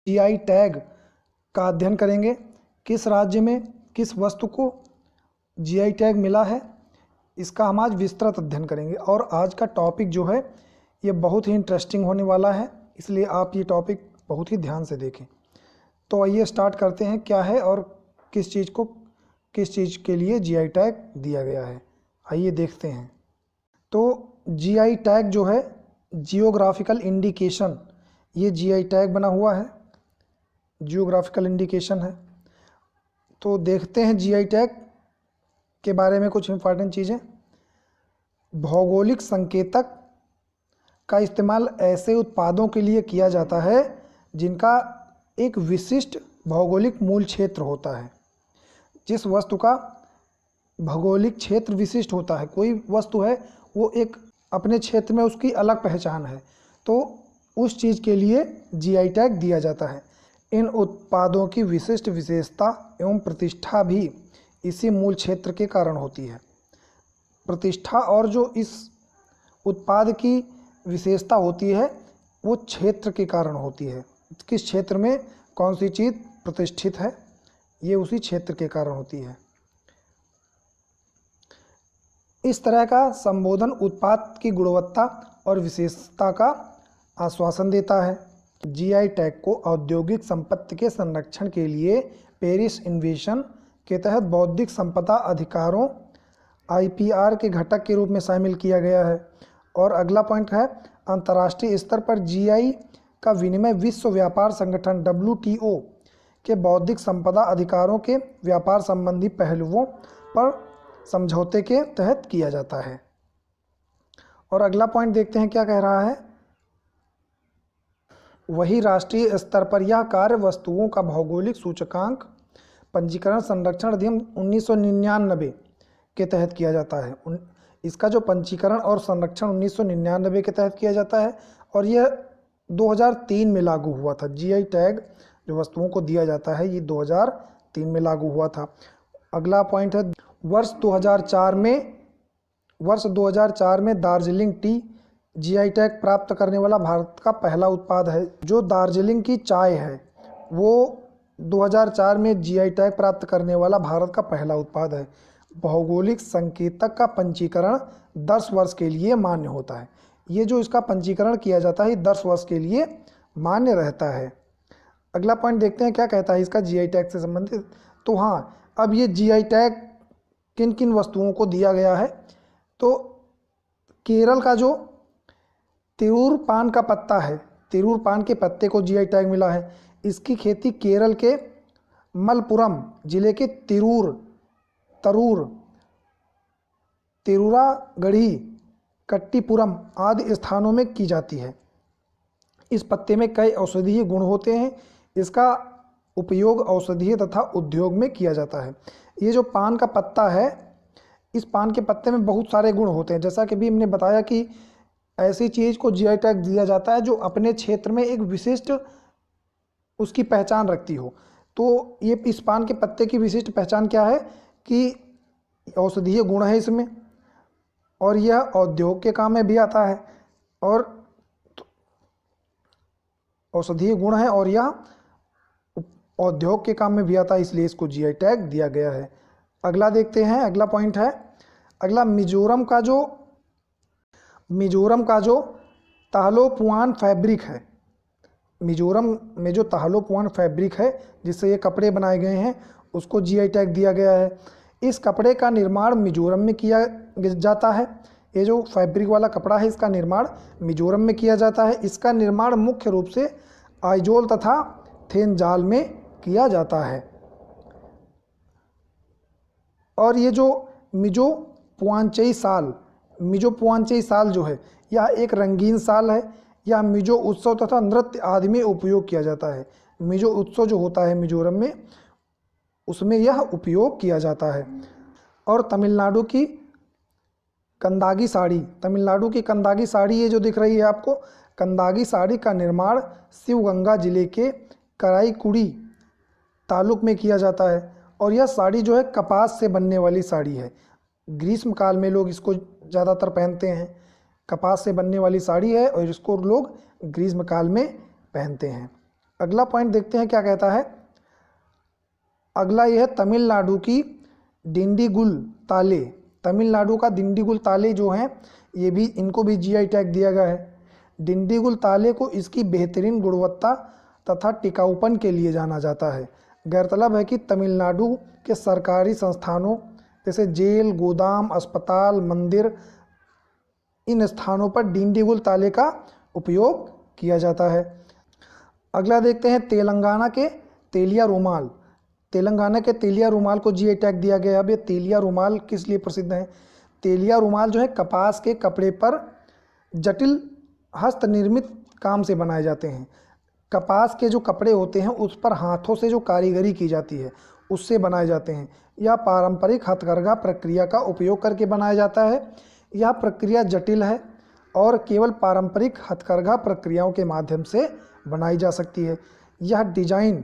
GI tag का अध्ययन करेंगे। किस राज्य में किस वस्तु को जीआई टैग मिला है, इसका हम आज विस्तृत अध्ययन करेंगे। और आज का टॉपिक जो है ये बहुत ही इंटरेस्टिंग होने वाला है, इसलिए आप ये टॉपिक बहुत ही ध्यान से देखें। तो आइए स्टार्ट करते हैं, क्या है और किस चीज़ के लिए जीआई टैग दिया गया है, आइए देखते हैं। तो जीआई टैग जो है जियोग्राफिकल इंडिकेशन, ये जीआई टैग बना हुआ है, जियोग्राफिकल इंडिकेशन है। तो देखते हैं जीआई टैग के बारे में कुछ इंपॉर्टेंट चीज़ें। भौगोलिक संकेतक का इस्तेमाल ऐसे उत्पादों के लिए किया जाता है जिनका एक विशिष्ट भौगोलिक मूल क्षेत्र होता है। जिस वस्तु का भौगोलिक क्षेत्र विशिष्ट होता है, कोई वस्तु है वो एक अपने क्षेत्र में उसकी अलग पहचान है, तो उस चीज़ के लिए जीआई टैग दिया जाता है। इन उत्पादों की विशिष्ट विशेषता एवं प्रतिष्ठा भी इसी मूल क्षेत्र के कारण होती है। प्रतिष्ठा और जो इस उत्पाद की विशेषता होती है वो क्षेत्र के कारण होती है। किस क्षेत्र में कौन सी चीज़ प्रतिष्ठित है, ये उसी क्षेत्र के कारण होती है। इस तरह का संबोधन उत्पाद की गुणवत्ता और विशेषता का आश्वासन देता है। जीआई टैग को औद्योगिक संपत्ति के संरक्षण के लिए पेरिस इन्वेंशन के तहत बौद्धिक संपदा अधिकारों आईपीआर के घटक के रूप में शामिल किया गया है। और अगला पॉइंट है, अंतर्राष्ट्रीय स्तर पर जीआई का विनिमय विश्व व्यापार संगठन WTO के बौद्धिक संपदा अधिकारों के व्यापार संबंधी पहलुओं पर समझौते के तहत किया जाता है। और अगला पॉइंट देखते हैं क्या कह रहा है। वही राष्ट्रीय स्तर पर यह कार्य वस्तुओं का भौगोलिक सूचकांक पंजीकरण संरक्षण अधिनियम 1999 के तहत किया जाता है। इसका जो पंजीकरण और संरक्षण 1999 के तहत किया जाता है और यह 2003 में लागू हुआ था। जीआई टैग जो वस्तुओं को दिया जाता है ये 2003 में लागू हुआ था। अगला पॉइंट है, वर्ष 2004 में दार्जिलिंग टी जीआई टैग प्राप्त करने वाला भारत का पहला उत्पाद है। जो दार्जिलिंग की चाय है वो 2004 में जीआई टैग प्राप्त करने वाला भारत का पहला उत्पाद है। भौगोलिक संकेतक का पंजीकरण 10 वर्ष के लिए मान्य होता है। ये जो इसका पंजीकरण किया जाता है 10 वर्ष के लिए मान्य रहता है। अगला पॉइंट देखते हैं क्या कहता है इसका जीआई टैग से संबंधित। तो हाँ, अब ये जीआई टैग किन किन वस्तुओं को दिया गया है, तो केरल का जो तिरूर पान का पत्ता है, तिरूर पान के पत्ते को जीआई टैग मिला है। इसकी खेती केरल के मलपुरम जिले के तिरूरागढ़ी, कट्टीपुरम आदि स्थानों में की जाती है। इस पत्ते में कई औषधीय गुण होते हैं। इसका उपयोग औषधीय तथा उद्योग में किया जाता है। ये जो पान का पत्ता है, इस पान के पत्ते में बहुत सारे गुण होते हैं। जैसा कि भी हमने बताया कि ऐसी चीज़ को जीआई टैग दिया जाता है जो अपने क्षेत्र में एक विशिष्ट उसकी पहचान रखती हो। तो ये इस पान के पत्ते की विशिष्ट पहचान क्या है कि औषधीय गुण है इसमें, और यह औद्योग के काम में भी आता है, और औषधीय गुण है और यह औद्योग के काम में भी आता है, इसलिए इसको जीआई टैग दिया गया है। अगला देखते हैं, अगला पॉइंट है, अगला मिजोरम का जो ताहलोपुआन फैब्रिक है। मिजोरम में जो ताहलोपुआन फैब्रिक है जिससे ये कपड़े बनाए गए हैं उसको जीआई टैग दिया गया है। इस कपड़े का निर्माण मिजोरम में किया जाता है। ये जो फैब्रिक वाला कपड़ा है इसका निर्माण मिजोरम में किया जाता है। इसका निर्माण मुख्य रूप से आइजोल तथा थेनजाल में किया जाता है। और ये जो मिजो पुआंचई साल जो है यह एक रंगीन साल है। यह मिजो उत्सव तथा नृत्य आदि में उपयोग किया जाता है। मिजो उत्सव जो होता है मिजोरम में, उसमें यह उपयोग किया जाता है। और तमिलनाडु की कंदागी साड़ी ये जो दिख रही है आपको, कंदागी साड़ी का निर्माण शिवगंगा जिले के कराईकुड़ी तालुक में किया जाता है। और यह साड़ी जो है कपास से बनने वाली साड़ी है। ग्रीष्म काल में लोग इसको ज़्यादातर पहनते हैं। कपास से बनने वाली साड़ी है और इसको लोग ग्रीष्म काल में पहनते हैं। अगला पॉइंट देखते हैं क्या कहता है। अगला ये है तमिलनाडु की डिंडीगुल ताले। तमिलनाडु का डिंडीगुल ताले जो हैं ये भी, इनको भी जीआई टैग दिया गया है। डिंडीगुल ताले को इसकी बेहतरीन गुणवत्ता तथा टिकाऊपन के लिए जाना जाता है। गौरतलब है कि तमिलनाडु के सरकारी संस्थानों जैसे जेल, गोदाम, अस्पताल, मंदिर, इन स्थानों पर डिंडीगुल ताले का उपयोग किया जाता है। अगला देखते हैं तेलंगाना के तेलिया रुमाल। तेलंगाना के तेलिया रुमाल को जीआई टैग दिया गया है। अब ये तेलिया रुमाल किस लिए प्रसिद्ध है? तेलिया रुमाल जो है कपास के कपड़े पर जटिल हस्त निर्मित काम से बनाए जाते हैं। कपास के जो कपड़े होते हैं उस पर हाथों से जो कारीगरी की जाती है उससे बनाए जाते हैं। यह पारंपरिक हथकरघा प्रक्रिया का उपयोग करके बनाया जाता है। यह प्रक्रिया जटिल है और केवल पारंपरिक हथकरघा प्रक्रियाओं के माध्यम से बनाई जा सकती है। यह डिजाइन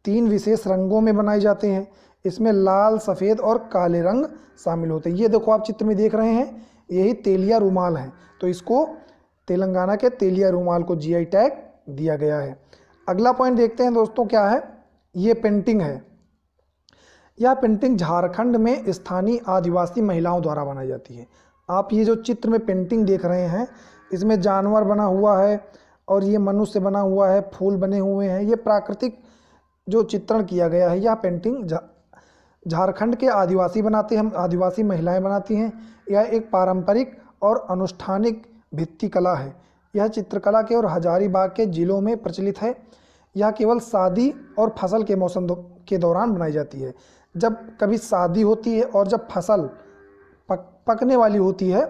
3 विशेष रंगों में बनाए जाते हैं। इसमें लाल, सफ़ेद और काले रंग शामिल होते हैं। ये देखो आप चित्र में देख रहे हैं, यही तेलिया रुमाल है। तो इसको तेलंगाना के तेलिया रुमाल को जीआई टैग दिया गया है। अगला पॉइंट देखते हैं दोस्तों क्या है। ये पेंटिंग है। यह पेंटिंग झारखंड में स्थानीय आदिवासी महिलाओं द्वारा बनाई जाती है। आप ये जो चित्र में पेंटिंग देख रहे हैं इसमें जानवर बना हुआ है और ये मनुष्य बना हुआ है, फूल बने हुए हैं। ये प्राकृतिक जो चित्रण किया गया है, यह पेंटिंग झारखंड के आदिवासी बनाते हैं, आदिवासी महिलाएं बनाती हैं। यह एक पारंपरिक और अनुष्ठानिक भित्ति कला है। यह चित्रकला के और हजारीबाग के जिलों में प्रचलित है। यह केवल शादी और फसल के मौसम के दौरान बनाई जाती है। जब कभी शादी होती है और जब फसल पकने वाली होती है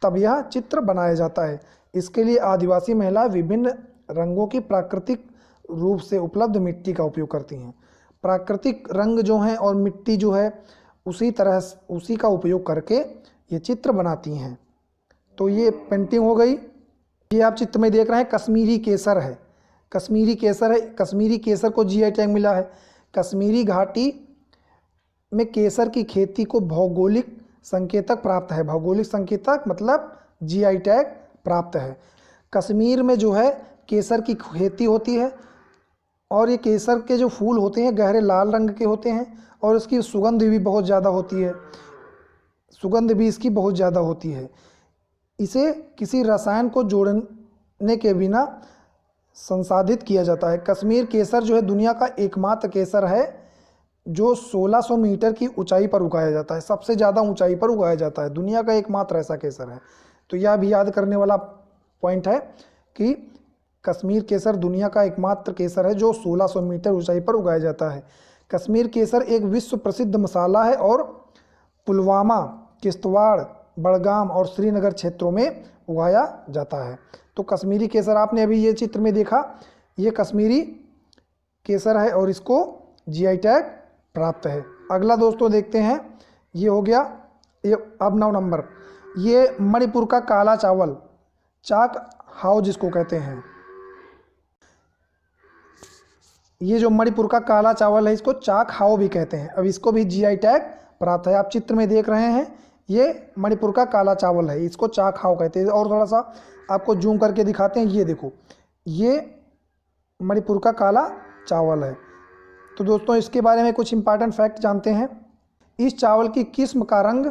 तब यह चित्र बनाया जाता है। इसके लिए आदिवासी महिलाएं विभिन्न रंगों की प्राकृतिक रूप से उपलब्ध मिट्टी का उपयोग करती हैं। प्राकृतिक रंग जो हैं और मिट्टी जो है उसी का उपयोग करके ये चित्र बनाती हैं। तो ये पेंटिंग हो गई। ये आप चित्र में देख रहे हैं कश्मीरी केसर है। कश्मीरी केसर है। कश्मीरी केसर को जीआई टैग मिला है। कश्मीरी घाटी में केसर की खेती को भौगोलिक संकेतक प्राप्त है। भौगोलिक संकेतक मतलब जीआई टैग प्राप्त है। कश्मीर में जो है केसर की खेती होती है और ये केसर के जो फूल होते हैं गहरे लाल रंग के होते हैं और इसकी सुगंध भी बहुत ज़्यादा होती है। सुगंध भी इसकी बहुत ज़्यादा होती है। इसे किसी रसायन को जोड़ने के बिना संसाधित किया जाता है। कश्मीर केसर जो है दुनिया का एकमात्र केसर है जो 1600 मीटर की ऊंचाई पर उगाया जाता है। सबसे ज़्यादा ऊंचाई पर उगाया जाता है। दुनिया का एकमात्र ऐसा केसर है। तो यह भी याद करने वाला पॉइंट है कि कश्मीर केसर दुनिया का एकमात्र केसर है जो 1600 मीटर ऊंचाई पर उगाया जाता है। कश्मीर केसर एक विश्व प्रसिद्ध मसाला है और पुलवामा, किश्तवाड़, बड़गाम और श्रीनगर क्षेत्रों में उगाया जाता है। तो कश्मीरी केसर आपने अभी ये चित्र में देखा, ये कश्मीरी केसर है और इसको जीआई टैग प्राप्त है। अगला दोस्तों देखते हैं, ये हो गया ये अब 9 नंबर। ये मणिपुर का काला चावल, चाक हाओ जिसको कहते हैं। ये जो मणिपुर का काला चावल है इसको चाक हाओ भी कहते हैं। अब इसको भी जीआई टैग प्राप्त है। आप चित्र में देख रहे हैं ये मणिपुर का काला चावल है, इसको चाक हाओ कहते हैं। और थोड़ा सा आपको जूम करके दिखाते हैं, ये देखो ये मणिपुर का काला चावल है। तो दोस्तों इसके बारे में कुछ इंपॉर्टेंट फैक्ट जानते हैं। इस चावल की किस्म का रंग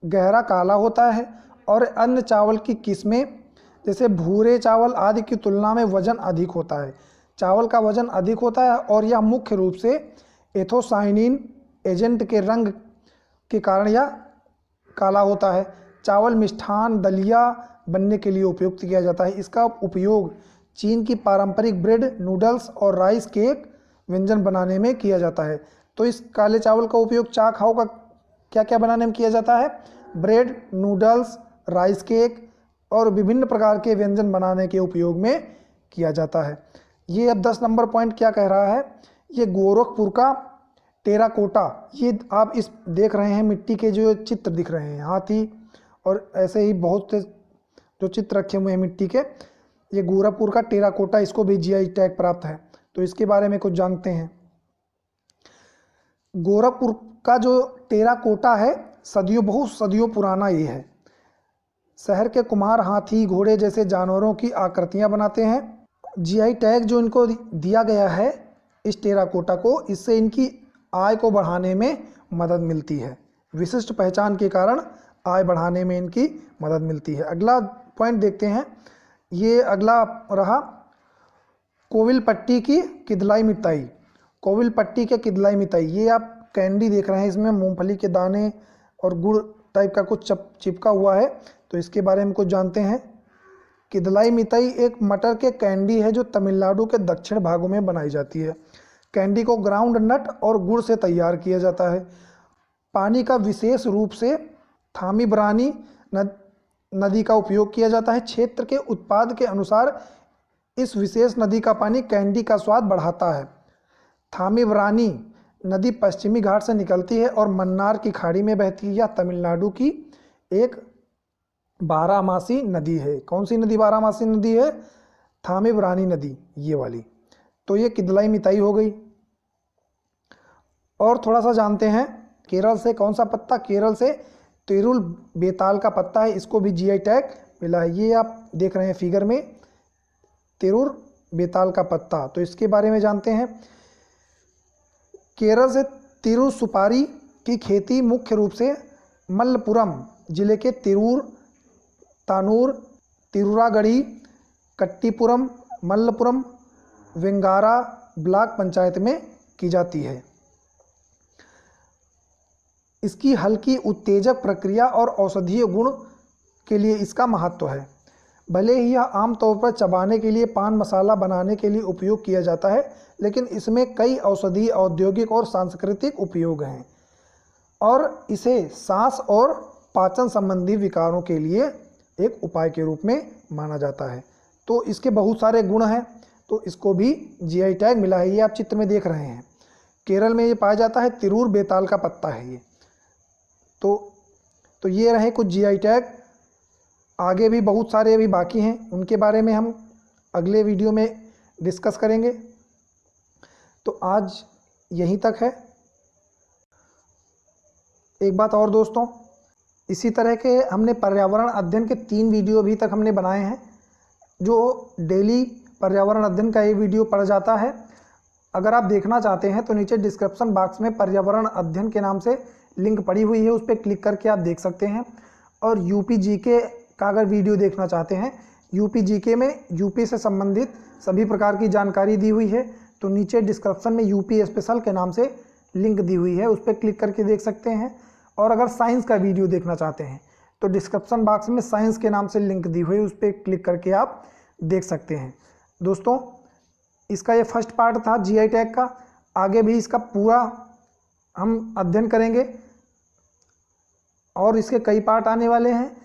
गहरा काला होता है और अन्य चावल की किस्में जैसे भूरे चावल आदि की तुलना में वजन अधिक होता है। चावल का वजन अधिक होता है और यह मुख्य रूप से एथोसाइनिन एजेंट के रंग के कारण यह काला होता है। चावल मिष्ठान, दलिया बनने के लिए उपयुक्त किया जाता है। इसका उपयोग चीन की पारंपरिक ब्रेड, नूडल्स और राइस केक व्यंजन बनाने में किया जाता है। तो इस काले चावल का उपयोग चाक हाओ का क्या क्या बनाने में किया जाता है? ब्रेड, नूडल्स, राइस केक और विभिन्न प्रकार के व्यंजन बनाने के उपयोग में किया जाता है। ये अब 10 नंबर पॉइंट क्या कह रहा है, ये गोरखपुर का टेराकोटा। ये आप इस देख रहे हैं मिट्टी के जो चित्र दिख रहे हैं, हाथी और ऐसे ही बहुत से जो चित्र रखे हुए हैं मिट्टी के, ये गोरखपुर का टेराकोटा, इसको भी जीआई टैग प्राप्त है। तो इसके बारे में कुछ जानते हैं। गोरखपुर का जो टेराकोटा है बहुत सदियों पुराना ये है। शहर के कुम्हार हाथी, घोड़े जैसे जानवरों की आकृतियां बनाते हैं जीआई टैग जो इनको दिया गया है इस टेराकोटा को, इससे इनकी आय को बढ़ाने में मदद मिलती है। विशिष्ट पहचान के कारण आय बढ़ाने में इनकी मदद मिलती है। अगला पॉइंट देखते हैं, ये अगला रहा कोविलपट्टी की किदलाई मिठाई। कोविलपट्टी के किदलाई मिठाई, ये आप कैंडी देख रहे हैं, इसमें मूंगफली के दाने और गुड़ टाइप का कुछ चिपका हुआ है, तो इसके बारे में कुछ जानते हैं। किदलाई मिठाई एक मटर के कैंडी है जो तमिलनाडु के दक्षिण भागों में बनाई जाती है। कैंडी को ग्राउंड नट और गुड़ से तैयार किया जाता है। पानी का विशेष रूप से थामीब्रानी नदी का उपयोग किया जाता है। क्षेत्र के उत्पाद के अनुसार इस विशेष नदी का पानी कैंडी का स्वाद बढ़ाता है। थामीब्रानी नदी पश्चिमी घाट से निकलती है और मन्नार की खाड़ी में बहती है। यह तमिलनाडु की एक बारहमासी नदी है। कौन सी नदी बारहमासी नदी है? थामीब्रानी नदी, ये वाली। तो ये किदलाई मिठाई हो गई। और थोड़ा सा जानते हैं, केरल से कौन सा पत्ता? केरल से तिरुल बेताल का पत्ता है, इसको भी जीआई टैग मिला है। ये आप देख रहे हैं फिगर में, तिरुल बेताल का पत्ता। तो इसके बारे में जानते हैं। केरल से तिरुल सुपारी की खेती मुख्य रूप से मल्लपुरम जिले के तिरूर, तानूर, तिरुरागढ़ी, कट्टीपुरम, मल्लपुरम, वेंगारा ब्लॉक पंचायत में की जाती है। इसकी हल्की उत्तेजक प्रक्रिया और औषधीय गुण के लिए इसका महत्व है। भले ही यह आमतौर पर चबाने के लिए, पान मसाला बनाने के लिए उपयोग किया जाता है, लेकिन इसमें कई औषधीय, औद्योगिक और सांस्कृतिक उपयोग हैं और इसे सांस और पाचन संबंधी विकारों के लिए एक उपाय के रूप में माना जाता है। तो इसके बहुत सारे गुण हैं, तो इसको भी जीआई टैग मिला है। ये आप चित्र में देख रहे हैं, केरल में ये पाया जाता है, तिरूर बेताल का पत्ता है ये। तो ये रहे कुछ जीआई टैग। आगे भी बहुत सारे अभी बाकी हैं, उनके बारे में हम अगले वीडियो में डिस्कस करेंगे। तो आज यहीं तक है। एक बात और दोस्तों, इसी तरह के हमने पर्यावरण अध्ययन के 3 वीडियो अभी तक हमने बनाए हैं, जो डेली पर्यावरण अध्ययन का ये वीडियो पड़ जाता है। अगर आप देखना चाहते हैं तो नीचे डिस्क्रिप्शन बॉक्स में पर्यावरण अध्ययन के नाम से लिंक पड़ी हुई है, उस पर क्लिक करके आप देख सकते हैं। और यूपी जीके का अगर वीडियो देखना चाहते हैं, यूपी जीके में यूपी से संबंधित सभी प्रकार की जानकारी दी हुई है, तो नीचे डिस्क्रिप्शन में यूपी स्पेशल के नाम से लिंक दी हुई है, उस पर क्लिक करके देख सकते हैं। और अगर साइंस का वीडियो देखना चाहते हैं तो डिस्क्रिप्शन बॉक्स में साइंस के नाम से लिंक दी हुई है, उस पर क्लिक करके आप देख सकते हैं। दोस्तों, इसका ये फर्स्ट पार्ट था जीआई टैग का। आगे भी इसका पूरा हम अध्ययन करेंगे और इसके कई पार्ट आने वाले हैं।